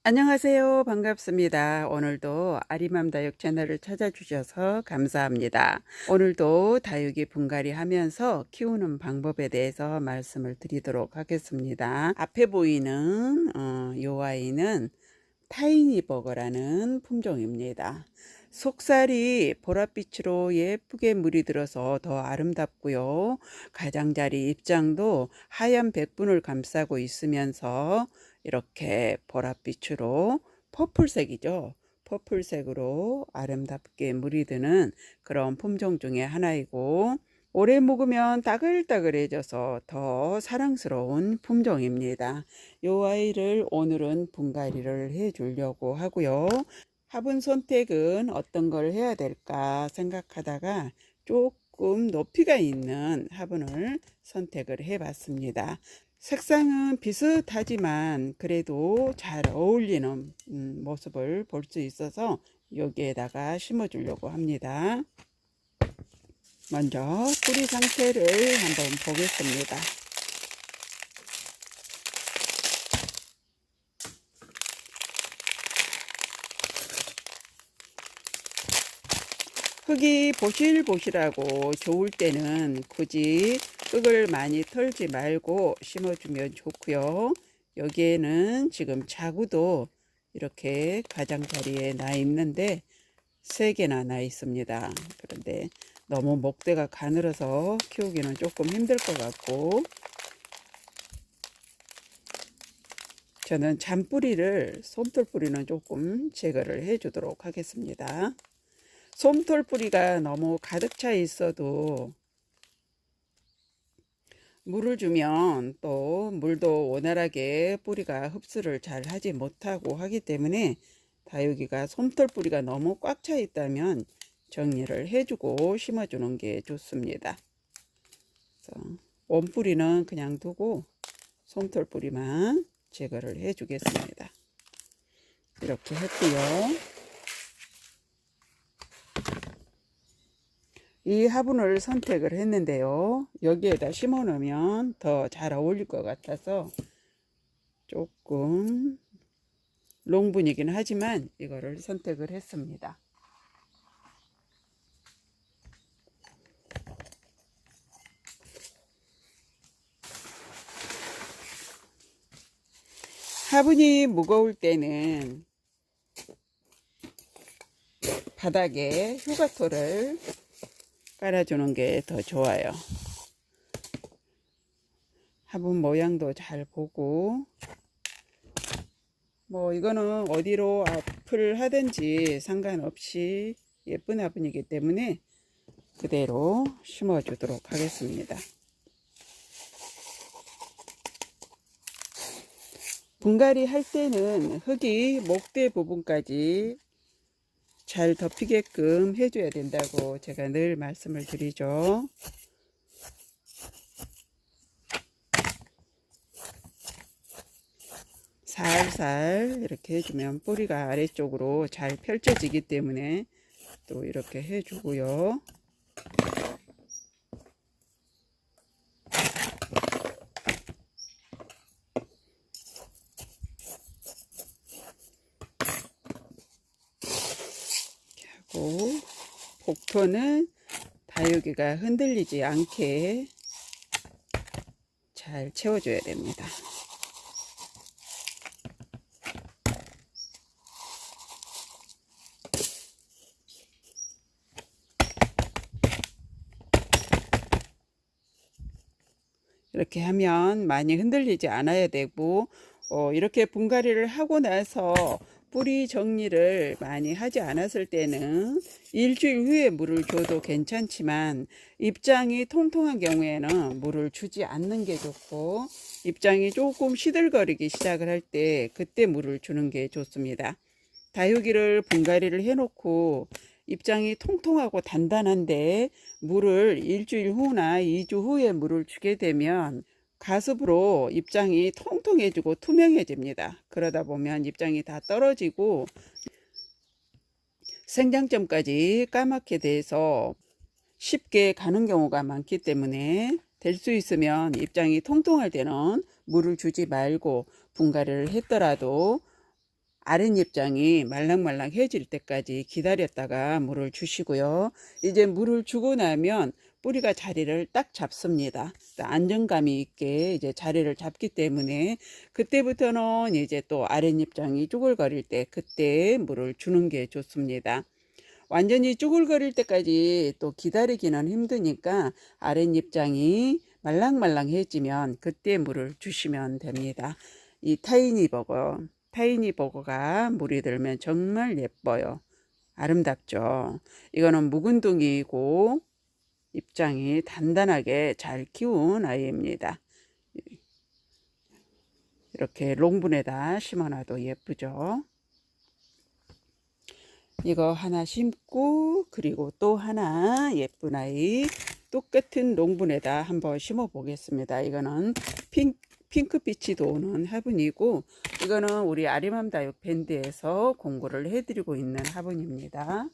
안녕하세요. 반갑습니다. 오늘도 아리맘 다육 채널을 찾아주셔서 감사합니다. 오늘도 다육이 분갈이 하면서 키우는 방법에 대해서 말씀을 드리도록 하겠습니다. 앞에 보이는 요 아이는 타이니버거라는 품종입니다. 속살이 보랏빛으로 예쁘게 물이 들어서 더 아름답고요. 가장자리 입장도 하얀 백분을 감싸고 있으면서 이렇게 보랏빛으로 퍼플색이죠. 퍼플색으로 아름답게 물이 드는 그런 품종 중에 하나이고, 오래 묵으면 따글따글해져서 더 사랑스러운 품종입니다. 이 아이를 오늘은 분갈이를 해 주려고 하고요. 화분 선택은 어떤 걸 해야 될까 생각하다가 조금 높이가 있는 화분을 선택을 해 봤습니다. 색상은 비슷하지만 그래도 잘 어울리는 모습을 볼 수 있어서 여기에다가 심어 주려고 합니다. 먼저 뿌리 상태를 한번 보겠습니다. 흙이 보실보실하고 좋을 때는 굳이 흙을 많이 털지 말고 심어주면 좋고요. 여기에는 지금 자구도 이렇게 가장자리에 나 있는데 3개나 나 있습니다. 그런데 너무 목대가 가늘어서 키우기는 조금 힘들 것 같고, 저는 잔뿌리를, 솜털뿌리는 조금 제거를 해 주도록 하겠습니다. 솜털뿌리가 너무 가득 차 있어도 물을 주면 또 물도 원활하게 뿌리가 흡수를 잘 하지 못하고 하기 때문에 다육이가 솜털뿌리가 너무 꽉 차 있다면 정리를 해주고 심어주는 게 좋습니다. 원뿌리는 그냥 두고 솜털뿌리만 제거를 해주겠습니다. 이렇게 했고요. 이 화분을 선택을 했는데요. 여기에다 심어 놓으면 더 잘 어울릴 것 같아서 조금 롱분이긴 하지만 이거를 선택을 했습니다. 화분이 무거울 때는 바닥에 휴가토를 깔아주는 게 더 좋아요. 화분 모양도 잘 보고, 뭐 이거는 어디로 앞을 하든지 상관없이 예쁜 화분이기 때문에 그대로 심어 주도록 하겠습니다. 분갈이 할 때는 흙이 목대 부분까지 잘 덮이게끔 해줘야 된다고 제가 늘 말씀을 드리죠. 살살 이렇게 해주면 뿌리가 아래쪽으로 잘 펼쳐지기 때문에 또 이렇게 해주고요. 이렇게 하고, 복토는 다육이가 흔들리지 않게 잘 채워줘야 됩니다. 이렇게 하면 많이 흔들리지 않아야 되고, 이렇게 분갈이를 하고 나서 뿌리 정리를 많이 하지 않았을 때는 일주일 후에 물을 줘도 괜찮지만, 입장이 통통한 경우에는 물을 주지 않는 게 좋고, 입장이 조금 시들거리기 시작을 할 때 그때 물을 주는 게 좋습니다. 다육이를 분갈이를 해놓고 입장이 통통하고 단단한데 물을 일주일 후나 2주 후에 물을 주게 되면 가습으로 입장이 통통해지고 투명해집니다. 그러다 보면 입장이 다 떨어지고 생장점까지 까맣게 돼서 쉽게 가는 경우가 많기 때문에, 될 수 있으면 입장이 통통할 때는 물을 주지 말고 분갈이를 했더라도 아랫잎장이 말랑말랑해질 때까지 기다렸다가 물을 주시고요. 이제 물을 주고 나면 뿌리가 자리를 딱 잡습니다. 안정감이 있게 이제 자리를 잡기 때문에 그때부터는 이제 또 아랫잎장이 쭈글거릴 때 그때 물을 주는 게 좋습니다. 완전히 쭈글거릴 때까지 또 기다리기는 힘드니까 아랫잎장이 말랑말랑해지면 그때 물을 주시면 됩니다. 이 타이니버거가 물이 들면 정말 예뻐요. 아름답죠. 이거는 묵은둥이고 잎장이 단단하게 잘 키운 아이입니다. 이렇게 롱분에다 심어놔도 예쁘죠. 이거 하나 심고 그리고 또 하나 예쁜 아이 똑같은 롱분에다 한번 심어 보겠습니다. 이거는 핑크빛이 도는 화분이고 이거는 우리 아리맘다육 밴드에서 공구를 해드리고 있는 화분입니다.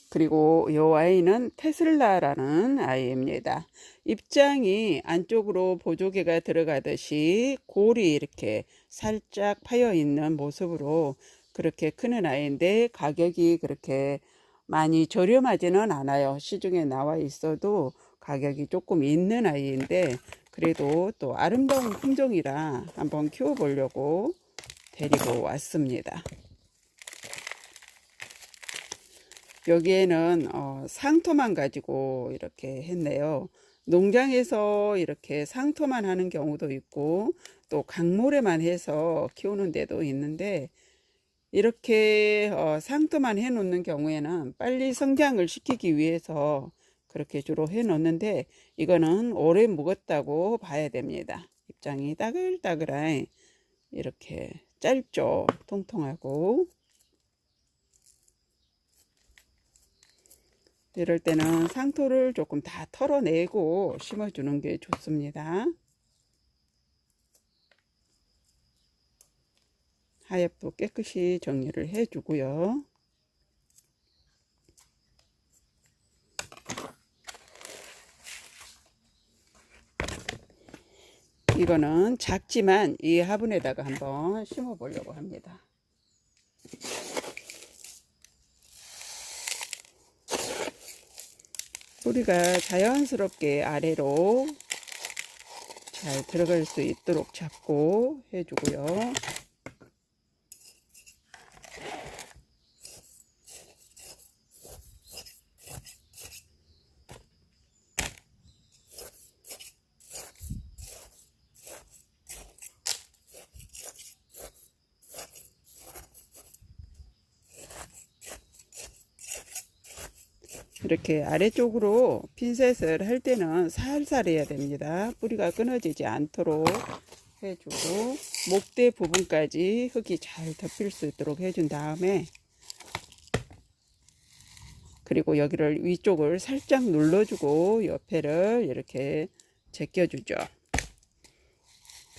그리고 이 아이는 테슬라라는 아이입니다. 잎장이 안쪽으로 보조개가 들어가듯이 골이 이렇게 살짝 파여 있는 모습으로 그렇게 크는 아이인데 가격이 그렇게 많이 저렴하지는 않아요. 시중에 나와 있어도 가격이 조금 있는 아이인데 그래도 또 아름다운 품종이라 한번 키워보려고 데리고 왔습니다. 여기에는 상토만 가지고 이렇게 했네요. 농장에서 이렇게 상토만 하는 경우도 있고 또 강모래만 해서 키우는 데도 있는데 이렇게 상토만 해 놓는 경우에는 빨리 성장을 시키기 위해서 그렇게 주로 해 놓는데 이거는 오래 묵었다고 봐야 됩니다. 잎장이 따글따글한 이렇게 짧죠. 통통하고 이럴 때는 상토를 조금 다 털어내고 심어주는 게 좋습니다. 하엽도 깨끗이 정리를 해주고요. 이거는 작지만 이 화분에다가 한번 심어 보려고 합니다. 뿌리가 자연스럽게 아래로 잘 들어갈 수 있도록 잡고 해주고요. 이렇게 아래쪽으로 핀셋을 할 때는 살살 해야 됩니다. 뿌리가 끊어지지 않도록 해주고 목대 부분까지 흙이 잘 덮일 수 있도록 해준 다음에 그리고 여기를 위쪽을 살짝 눌러주고 옆에를 이렇게 제껴주죠.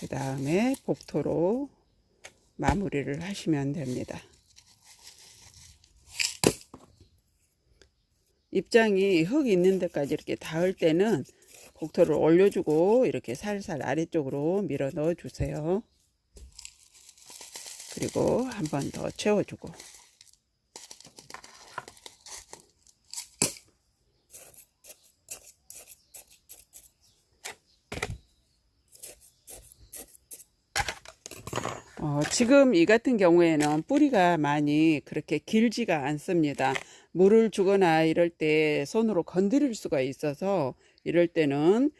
그 다음에 복토로 마무리를 하시면 됩니다. 잎장이 흙 있는 데까지 이렇게 닿을 때는 복토를 올려주고 이렇게 살살 아래쪽으로 밀어 넣어 주세요. 그리고 한 번 더 채워주고 지금 이 같은 경우에는 뿌리가 많이 그렇게 길지가 않습니다. 물을 주거나 이럴 때 손으로 건드릴 수가 있어서 이럴 때는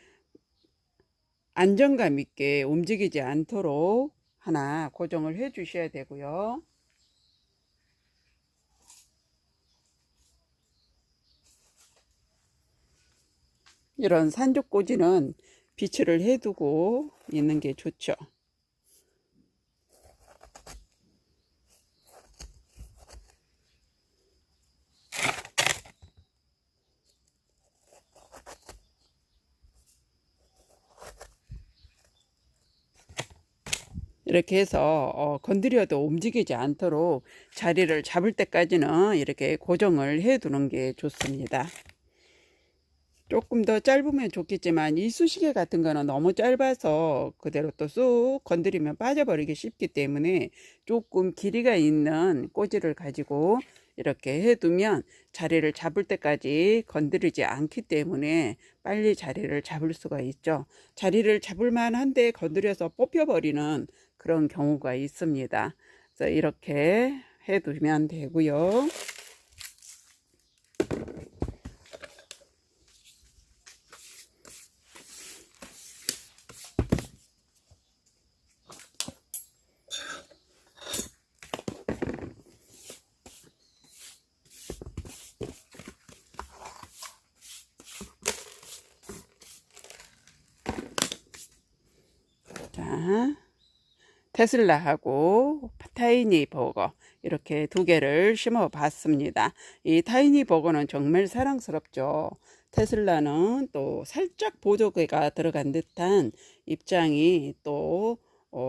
안정감 있게 움직이지 않도록 하나 고정을 해 주셔야 되고요. 이런 산적꽂이는 비치를 해두고 있는 게 좋죠. 이렇게 해서 건드려도 움직이지 않도록 자리를 잡을 때까지는 이렇게 고정을 해 두는 게 좋습니다. 조금 더 짧으면 좋겠지만 이쑤시개 같은 거는 너무 짧아서 그대로 또 쑥 건드리면 빠져버리기 쉽기 때문에 조금 길이가 있는 꽂이를 가지고 이렇게 해두면 자리를 잡을 때까지 건드리지 않기 때문에 빨리 자리를 잡을 수가 있죠. 자리를 잡을 만한데 건드려서 뽑혀버리는 그런 경우가 있습니다. 그래서 이렇게 해두면 되고요. 자, 테슬라하고 타이니 버거 이렇게 두 개를 심어 봤습니다. 이 타이니 버거는 정말 사랑스럽죠. 테슬라는 또 살짝 보조개가 들어간 듯한 입장이 또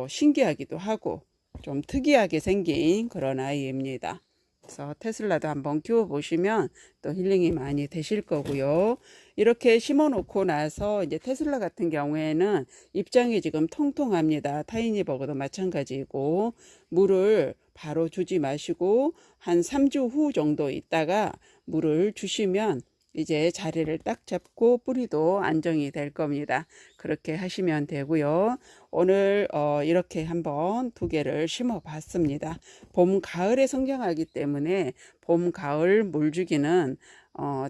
신기하기도 하고 좀 특이하게 생긴 그런 아이입니다. 그래서 테슬라도 한번 키워 보시면 또 힐링이 많이 되실 거고요. 이렇게 심어 놓고 나서 이제 테슬라 같은 경우에는 입장이 지금 통통합니다. 타이니 버거도 마찬가지고 물을 바로 주지 마시고 한 3주 후 정도 있다가 물을 주시면 이제 자리를 딱 잡고 뿌리도 안정이 될 겁니다. 그렇게 하시면 되고요. 오늘 이렇게 한번 두 개를 심어 봤습니다. 봄, 가을에 성장하기 때문에 봄, 가을 물주기는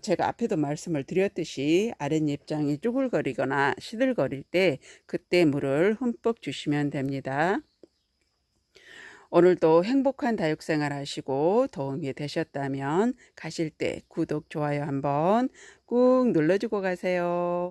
제가 앞에도 말씀을 드렸듯이 아랫잎장이 쭈글거리거나 시들거릴 때 그때 물을 흠뻑 주시면 됩니다. 오늘도 행복한 다육생활 하시고 도움이 되셨다면 가실 때 구독, 좋아요 한번 꾹 눌러주고 가세요.